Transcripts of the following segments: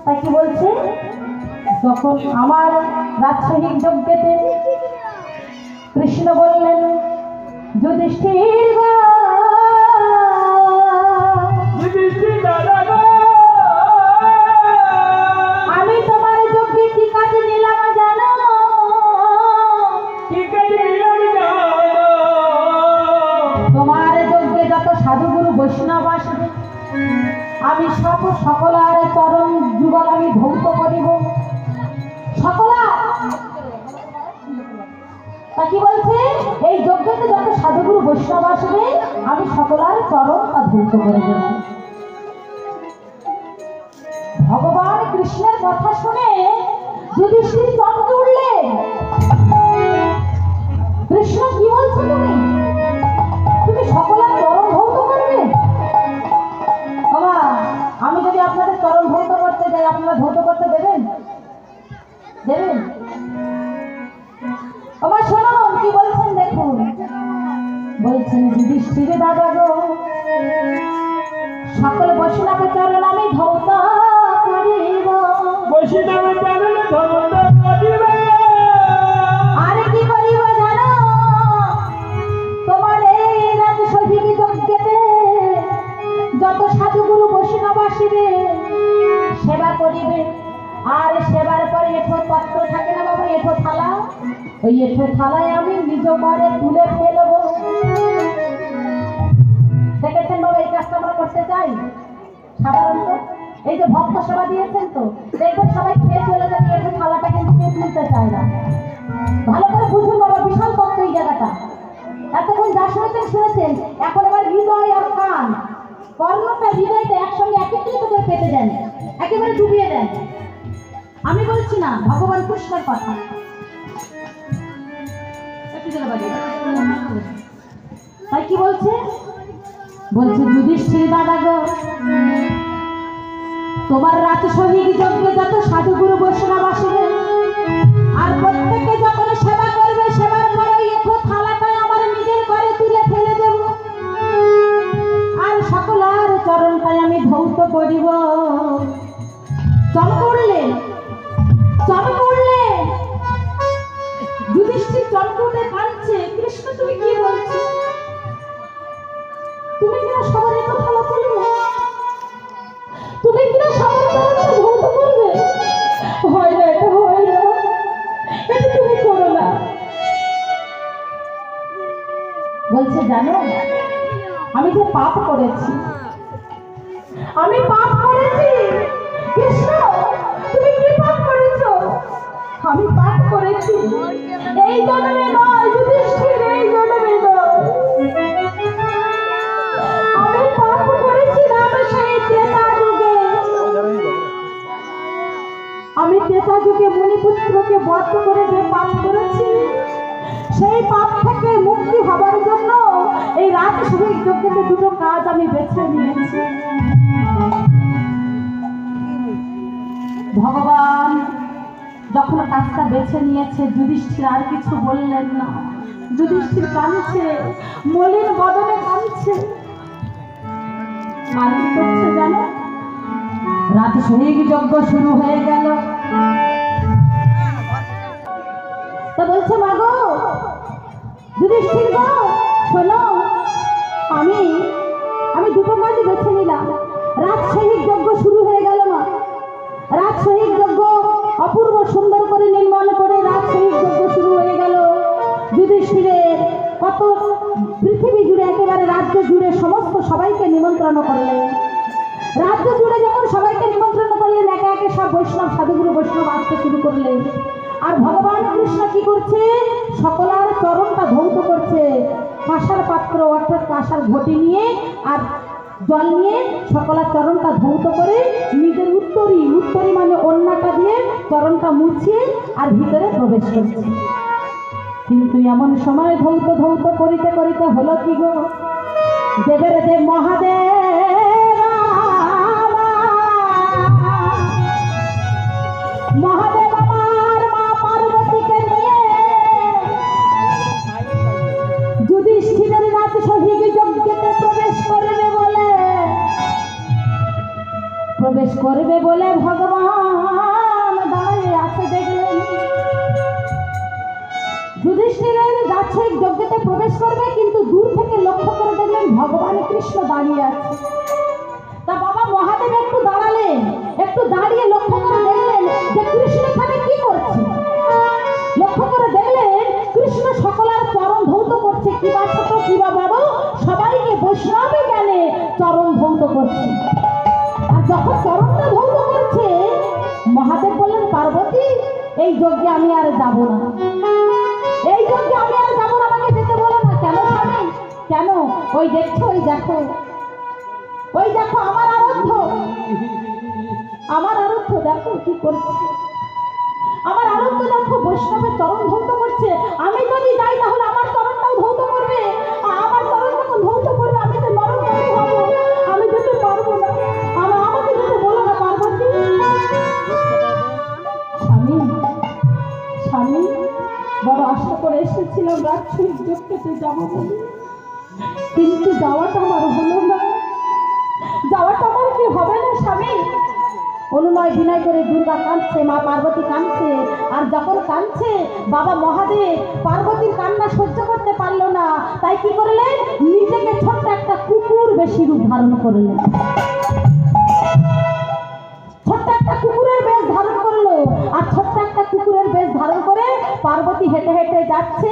তাই কি বলছে, যখন আমার রাজশাহী যজ্ঞেতে কৃষ্ণ বললেন যুধিষ্ঠির আমি তোমার যজ্ঞে কি কাজে নিলাম জানো? তোমার যজ্ঞে যত সাধুগুরু বৈষ্ণব আসবে আমি সকলার চরণ যুগল আমি ধৌত করিব। সকলা তা কি বলছে, এই যজ্ঞতে যত সাধুগুরু বৈষ্ণব আসবে আমি সকলার চরণ তা ধৌত করে দেব। ভগবান কৃষ্ণের কথা শুনে যুধিষ্ঠির চমকে উঠলেন। কৃষ্ণ কি বলছো তুমি? তুমি সকলের চরণ ধৌত করবে? বাবা, আমি যদি আপনাদের চরণ ধৌত করতে যাই আপনারা ধৌত করতে দেবেন? দেবেন? বাবা শুনুন কি বলছেন, দেখুন বলছেন যুধিষ্ঠির দাদা গো, সকল বৈষ্ণবের চরণ আমি ধৌত করিব। বৈষ্ণবের চরণ ধৌত করিব। আরে কি করিব জানো? তোমার এই রাজশাহী যজ্ঞেতে যত সাধুগুরু বৈষ্ণব আসিবে সেবা করিবে। আর সেবার পরে এঠো পাত্র থাকে না বাবা, এঠো থালা, ওই এঠো থালায় আমি নিজ করে তুলে ফেলব। দেখেছেন বাবা, এই কাজটা আমরা করতে চাই সাধারণত। এই যে ভক্ত সেবা দিয়েছেন তো দেখবেন সবাই খেয়ে চলে যাবে, এঠো থালাটা কিন্তু কেউ তুলতে চায় না। ভালো করে বুঝুন বাবা, বিশাল তত্ত্ব এই জায়গাটা। এতক্ষণ যা শুনেছেন, এখন আবার হৃদয় আর কান, কর্ণটা হৃদয়টা একসঙ্গে একত্রিত করে পেতে দেন, একেবারে ডুবিয়ে দেন। আমি বলছি না, ভগবান কৃষ্ণের কথা। তাই কি বলছে, বলছে যুধিষ্ঠির দাদা গো, তোমার রাজশাহী যজ্ঞে যত সাধুগুরু বৈষ্ণব আসবে আর প্রত্যেকে যখন সেবা করবে সেবার পরে এঠো থালাটাই আমার নিজের ঘরে তুলে ফেলে দেব। আর সকলের চরণটাই আমি ধৌত করিব। চমকে উঠলেন, চমকে উঠলেন যুধিষ্ঠির, চমকে উঠে কাঁদছে। কৃষ্ণ তুমি কি বলছো? তুমি কিনা সবার এত ভালো করবে? তুমি কিনা সবার চরণটা ধৌত করবে? হয় না, এটা হয় না, এটা তুমি করো না। বলছে জানো, আমি যে পাপ করেছি, আমি পাপ করেছি। কৃষ্ণ তুমি কি পাপ করেছো? আমি পাপ করেছি, এই জন্মে নয় যুধিষ্ঠির, এই জন্মে নয়। আমি পাপ করেছিলাম সেই ত্রেতা যুগে। আমি ত্রেতা যুগে মুনিপুত্রকে বধ করে যে পাপ করেছি, সেই পাপ থেকে মুক্তি হবার জন্য এই রাজশাহী যজ্ঞেতে দুটো কাজ আমি বেছে নিয়েছি। ভগবান যখন কাজটা বেছে নিয়েছে, যুধিষ্ঠির আর কিছু বললেন না। যুধিষ্ঠির কাঁদছে, মলিন বদনে কাঁদছে। আর কি করছে জানো? রাজশাহী যজ্ঞ শুরু হয়ে গেল। তা বলছে মা গো, যুধিষ্ঠির গো শোনো, আমি দুটো কাজ বেছে নিলাম। রাজশাহী যজ্ঞ শুরু হয়ে গেল মা। রাজশাহী যজ্ঞ অপূর্ব সুন্দর করে নির্মাণ করে রাজশাহী যজ্ঞ শুরু হয়ে গেল। যুধিষ্ঠিরের কত পৃথিবী জুড়ে, একেবারে রাজ্য জুড়ে সমস্ত সবাইকে নিমন্ত্রণ করলেন। রাজ্য জুড়ে যখন সবাইকে নিমন্ত্রণ করলেন, একে একে সব বৈষ্ণব সাধুগুরু বৈষ্ণব আসতে শুরু করলেন। আর ভগবান কৃষ্ণ কি করছে, সকলার চরণটা ধৌত করছে। কাঁসার পাত্র অর্থাৎ কাঁসার ঘটি নিয়ে আর জল নিয়ে সকলার চরণটা ধৌত করে নিজের উত্তরী মানে অন্যটা দিয়ে চরণটা মুছিয়ে আর ভিতরে প্রবেশ করছে। কিন্তু এমন সময় ধৌত ধৌত করিতে করিতে হলো কি গো, দেবের দেব মহাদেব, মহাদেব আমার মা পার্বতীকে নিয়ে যুধিষ্ঠিরের রাজশাহী যজ্ঞেতে প্রবেশ করবে বলে প্রবেশ করবে করবে বলে ভগবান দাঁড়িয়ে আছে দেখলেন। যুধিষ্ঠিরের রাজসৈনিক যজ্ঞতে প্রবেশ করবে, কিন্তু দূর থেকে লক্ষ্য করে দেখলেন ভগবান কৃষ্ণ দাঁড়িয়ে আছে। তা বাবা মহাদেব একটু দাঁড়ালেন, একটু দাঁড়িয়ে লক্ষ্য করে দেখলেন যে কৃষ্ণ এখানে কি করছে। লক্ষ্য করে দেখলেন কৃষ্ণ সকলের চরণ ধৌত করছে, কিবা ছোট কিবা বড় সবাইকে বৈষ্ণবী জ্ঞানে চরণ ধৌত করছে। আর যখন চরণটা ধৌত করছে, মহাদেব বললেন পার্বতী এই যজ্ঞে আমি আর যাব না, এই যজ্ঞে আমি আর যাব না, আমাকে যেতে বলো না। কেন স্বামী কেন? ওই দেখছো, ওই দেখো, ওই দেখো আমার আরাধ্য, আমার আরাধ্য দেখো কি করছে, আমার আরাধ্য দেখো বৈষ্ণবের চরণ ধৌত করছে। আমি যদি যাই তাহলে আমার চরণটাও ধৌত করবে, আমার চরণ যখন ধৌত করবে আমি তো নরকগামী হব, আমি যেতে পারবো না, আমাকে যেতে বলো না পার্বতী। স্বামী স্বামী বড় আশা করে এসেছিলাম রাজসৈনিক যজ্ঞতে যাবো বলে, কিন্তু যাওয়াটা আমার হলো না, যাওয়াটা আমার কি হবে না স্বামী। অনুনয় বিনয় করে দুর্গা কাঁদছে, মা পার্বতী কাঁদছে। আর যখন কাঁদছে বাবা মহাদেব পার্বতীর কান্না সহ্য করতে পারলো না, তাই কি করলেন নিজেকে ছোট্ট একটা কুকুর বেশি রূপ ধারণ করলেন, ছোট্ট একটা কুকুরের বেশ ধারণ করলো। আর ছোট্ট একটা কুকুরের বেশ ধারণ করে পার্বতী হেঁটে হেঁটে যাচ্ছে,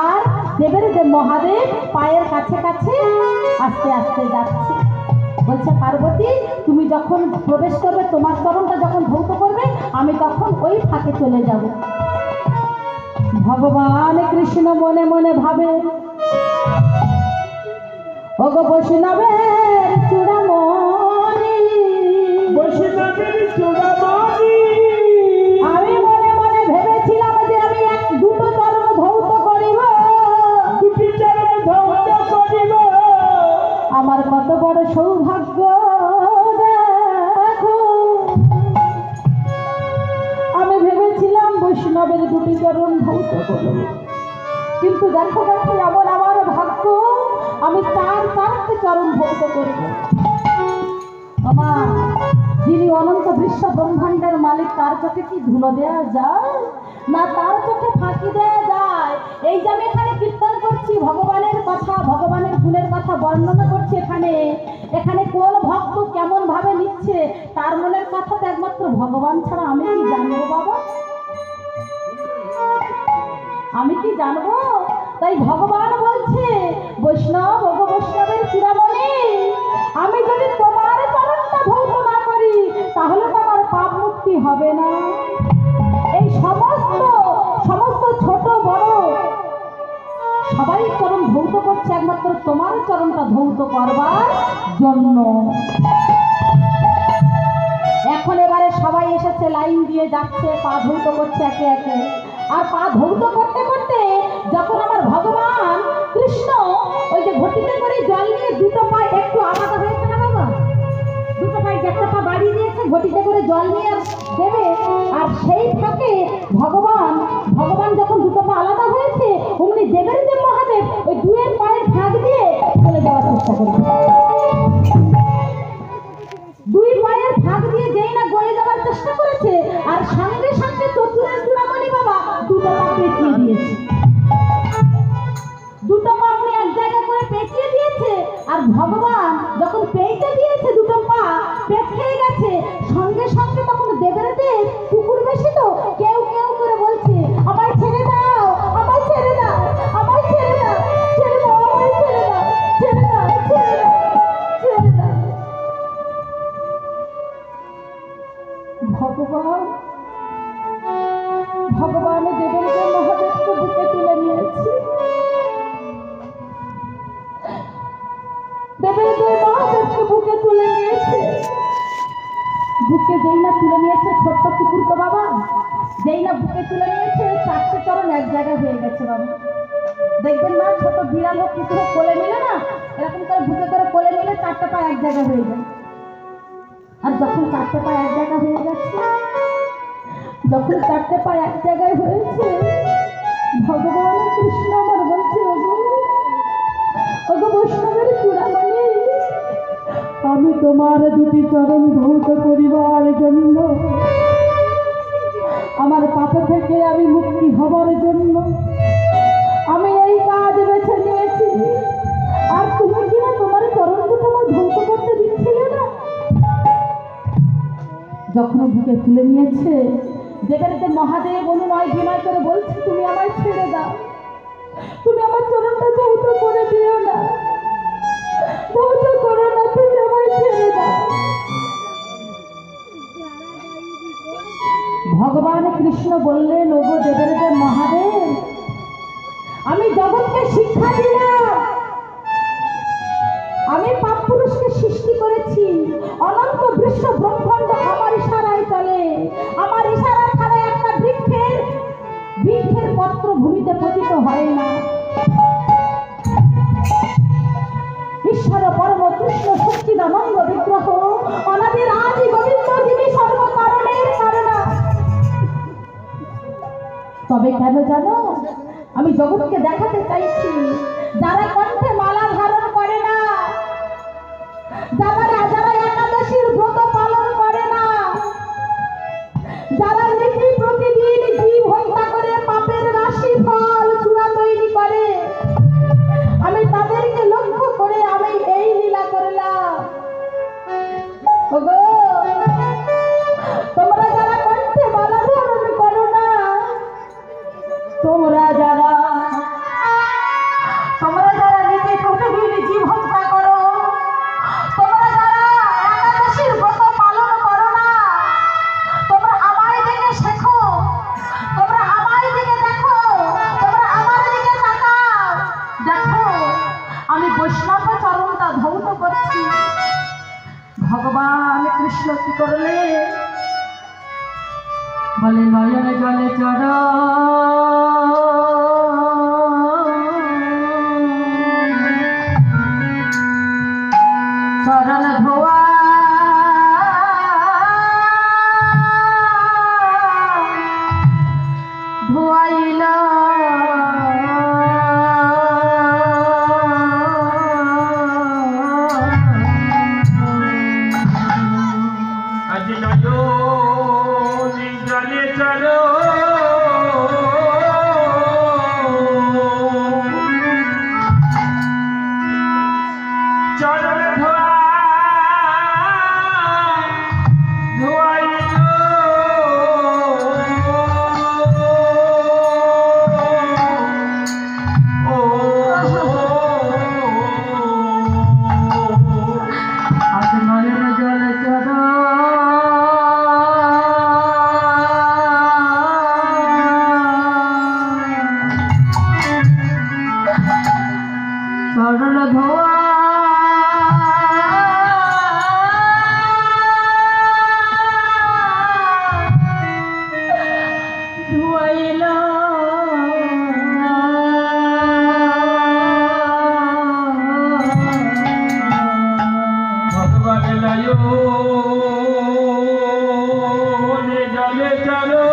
আর দেবের যে মহাদেব পায়ের কাছে কাছে আস্তে আস্তে যাচ্ছে। বলছে পার্বতী তুমি যখন প্রবেশ করবে, তোমার চরণটা যখন ধৌত করবে, আমি তখন ওই ফাঁকে চলে যাব। ভগবান কৃষ্ণ মনে মনে ভাবে ওগো বৈষ্ণবের চূড়ামণি, বৈষ্ণবের চূড়ামণি, আমি মনে মনে ভেবেছিলাম যে আমি দুটো চরণ ধৌত করিব, দুটি চরণ ধৌত করিব। আমার কত বড় সৌভাগ্য দেখো, আমি ভেবেছিলাম বৈষ্ণবের দুটি চরণ ধৌত করব, কিন্তু দেখো দেখো এমন আমার ভাগ্য আমি চারটে চরণ ধৌত করব। আমার যিনি অনন্ত বিশ্ব ব্রহ্মাণ্ডের মালিক, তার চোখে কি ধুলো দেওয়া যায় না, তার চোখে ফাঁকি দেওয়া যায়। এই যে আমি এখানে কীর্তন করছি, ভগবানের কথা, ভগবানের গুণের কথা বর্ণনা করছি, এখানে এখানে কোন ভক্ত কেমন ভাবে নিচ্ছে তার মনের কথা তো একমাত্র ভগবান ছাড়া আমি কি জানবো বাবা, আমি কি জানবো। তাই ভগবান বলছে বৈষ্ণব ওগো বৈষ্ণবের চূড়ামণি, আমি যদি তোমার চরণটা ধৌত না করি তাহলে তো আমার পাপ মুক্তি হবে না। এই সমস্ত সমস্ত ছোট বড় সবাই চরণ ধৌত করছে একমাত্র তোমার চরণটা ধৌত করবার জন্য। এখন এবারে সবাই এসেছে, লাইন দিয়ে যাচ্ছে, পা ধৌত করছে একে একে। আর পা ধৌত করতে করতে যখন আমার ভগবান কৃষ্ণ ওই যে ঘটিতে করে জল নিয়ে দুটো পা একটু আলাদা হয়েছে না বাবা, দুটো পায়ে একটা পা বাড়িয়ে দিয়েছে, ঘটিতে করে জল নিয়ে দেবে, আর সেই ফাঁকে ভগবান যখন দুটো পা আলাদা হয়েছে, অমনি দেবের দেব মহাদেব ওই দুয়ের পায়ের ফাঁক দিয়ে চলে যাওয়ার চেষ্টা করবে। দুই পায়ের ফাঁক দিয়ে যেই না গলে যাওয়ার চেষ্টা করেছে, আর সঙ্গে সঙ্গে চতুরের চূড়ামণি বাবা দুটো পা পেঁচিয়ে দিয়েছে, দুটো পা আপনি এক জায়গা করে পেঁচিয়ে দিয়েছে। আর ভগবান যখন পেঁচে দিয়েছে, দুটো পা পেঁচিয়ে গেছে, সঙ্গে সঙ্গে তখন দেবের দেব কুকুর বেশি তো কেউ কেউ করে বলছে আমায় ছেড়ে দাও, আমায় ছেড়ে দাও, আমায় ছেড়ে দাও, ছেড়ে দাও, আমায় ছেড়ে দাও, ছেড়ে দাও, ছেড়ে দাও, ছেড়ে দাও। ভগবান দেবের মহাদেবকে বুকে তুলে নিয়েছে, দেবের মহাদেবকে বুকে তুলে নিয়েছে। বুকে যেই না তুলে নিয়েছে ছোট্ট কুকুরকে বাবা, যেই না বুকে তুলে নিয়েছে, চারটে চরণ এক জায়গায় হয়ে গেছে বাবা। দেখবেন না ছোট বিড়াল হোক কুকুর হোক কোলে নিলে না, এরকম করে বুকে করে কোলে নিলে চারটে পা এক জায়গায় হয়ে যায়। আর যখন চারটে পা এক জায়গায় হয়ে গেছে, যখন চারটে পা এক জায়গায় হয়েছে, ভগবান কৃষ্ণ আমার বলছে ওগো বৈষ্ণবের চূড়ামণি, আমি তোমার দুটি চরণ ধৌত করিবার জন্য, আমার পাপ থেকে আমি মুক্তি হবার জন্য আমি এই কাজ বেছে নিয়েছি। আর তুমি কিনা তোমার চরণ দুটো আমার ধৌত করতে দিচ্ছিলে না। যখন বুকে তুলে নিয়েছে দেবের মহাদেব অনুনয় বিনয় করে বলছে, তুমি আমায় ছেড়ে দাও, তুমি আমার চরণটা ধৌত করে দিও না, ধৌত করো না, তুমি আমায় ছেড়ে দাও। ভগবান কৃষ্ণ বললেন, ওগো দেবের মহাদেব, আমি জগৎকে শিক্ষা দিলাম, আমি পাপ পুরুষকে সৃষ্টি করেছি, অনন্ত বিশ্ব ব্রহ্মাণ্ড আমার ইশারায় চলে। আমার ইশারা ছাড়া একটা বৃক্ষের পত্র ভূমিতে পতিত হয় না। ঈশ্বর পরম কৃষ্ণ সচ্চিদানন্দ বিগ্রহ অনাদির আদি গোবিন্দ, যিনি সর্বকারণের কারণ। তবে কেন জানো, আমি জগৎকে দেখাতে চাইছি, যারা কণ্ঠে মালা ধারণ করে না, যারা একাদশীর ব্রত পালন করে না, যারা নীতি প্রতিদিন জীব হত্যা করে পাপের রাশি ফল চূড়া তৈরি করে, আমি তাদেরকে লক্ষ্য করে আমি এই লীলা করলাম। ওগো, তোমরা যারা কণ্ঠে মালা ধারণ করো না, তোমরা যারা নীতি প্রতিদিন জীব হত্যা করো, তোমরা যারা একাদশীর ব্রত পালন করো না, তোমরা আমায় দিকে শেখো, তোমরা আমায় দিকে দেখো, তোমরা আমার দিকে তাকাও, দেখো আমি বৈষ্ণব চরণটা ধৌত করছি। ভগবান কৃষ্ণ কি করলে, বলে নয়নে জলে চর চরণ ধোয়া ধোয়াইল আজ নয়নে জলে চলো চরণ ধোয়া ধোয়াইল আজ নয়ন জলে চর চরণ ধোয়া ধোয়াইল ভগবান নয়নে জলে চলো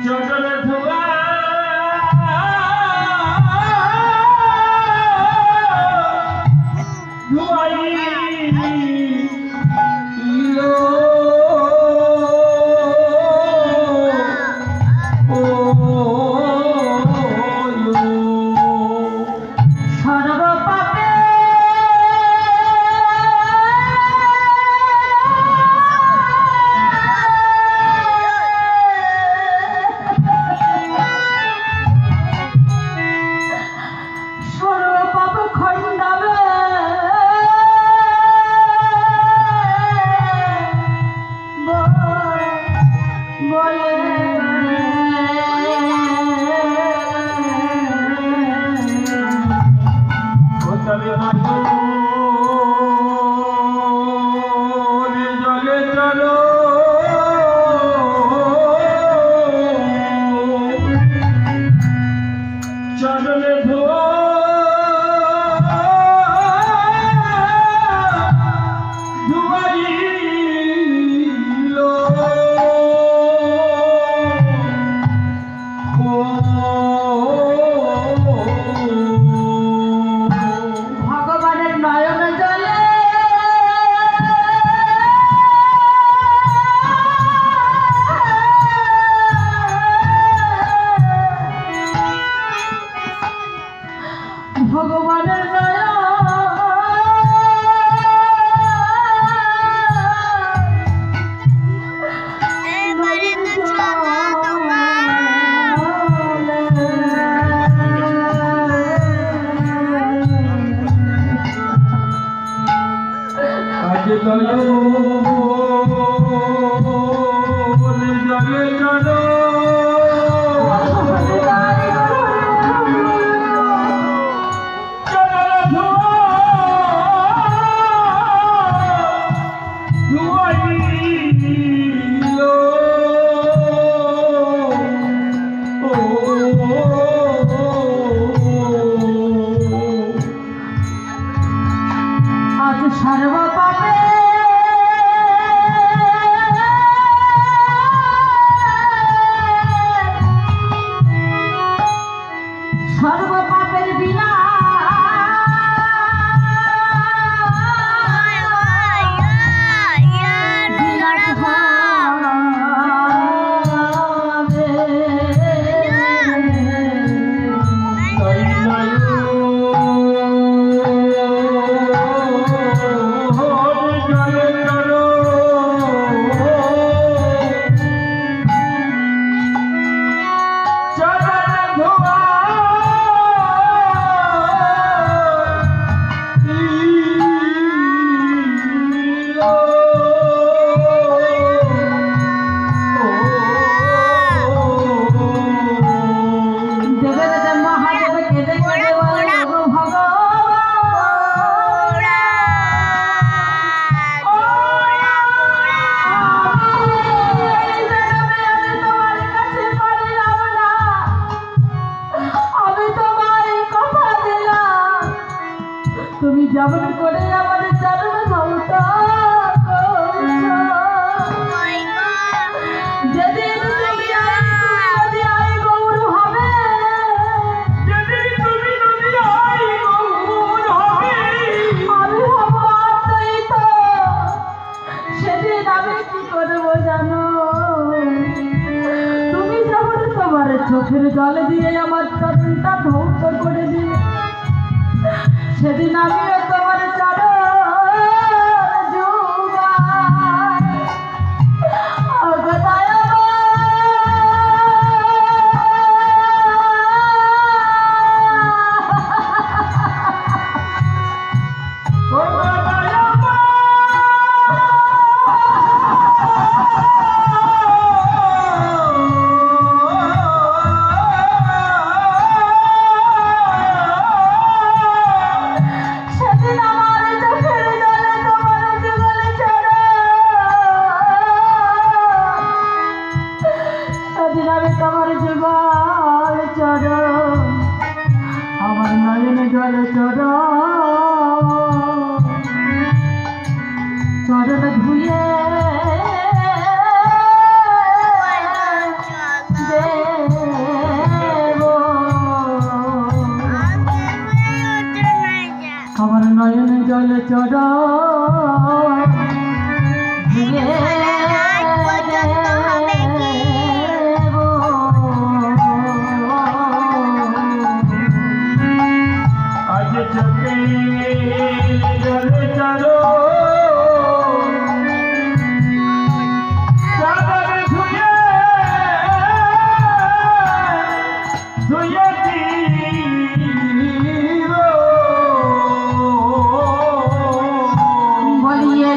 চরণ ধোয়া ধোয়াইল সর্বপাপে সর্বপাপ খণ্ডাবে জলে চলো আজ সর্ব পাবে সর্ব পাপের বিনা তুমি যেমন করে আমার চরণ ধৌতা যেদিন তুমি আই গৌর হবে আমি হব আত্মহিত সেদিন আমি কি করবো জানো তুমি যেমন তোমার চোখের জল দিয়ে আমার চরণটা ধৌত করে দিলে সেদিন আমিও তোমার চরণ তোমার যুগল চরণ আমার নয়নে জল চরণ ধুয়ে আমার নয়নে জল চরণ ধুয়ে বলিয়ে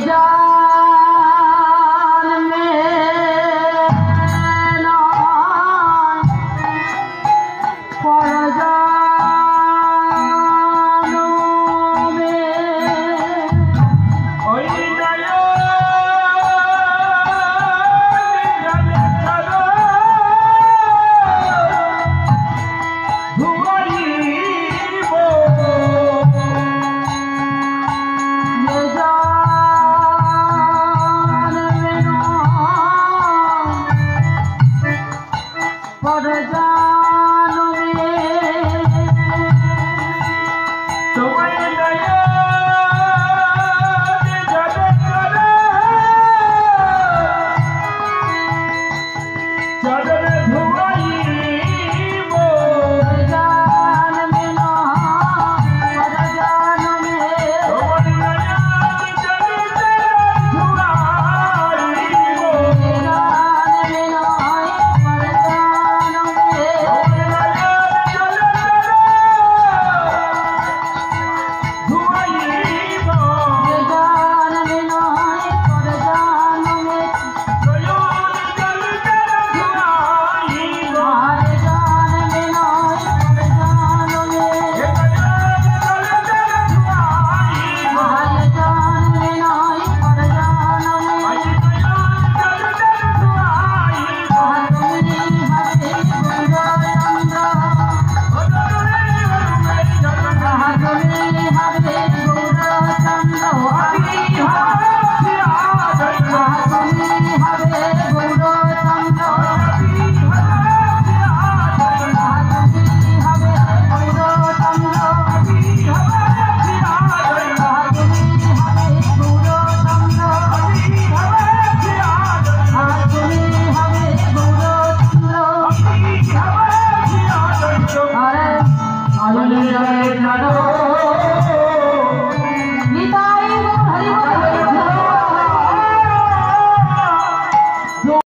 জলে জলে চলো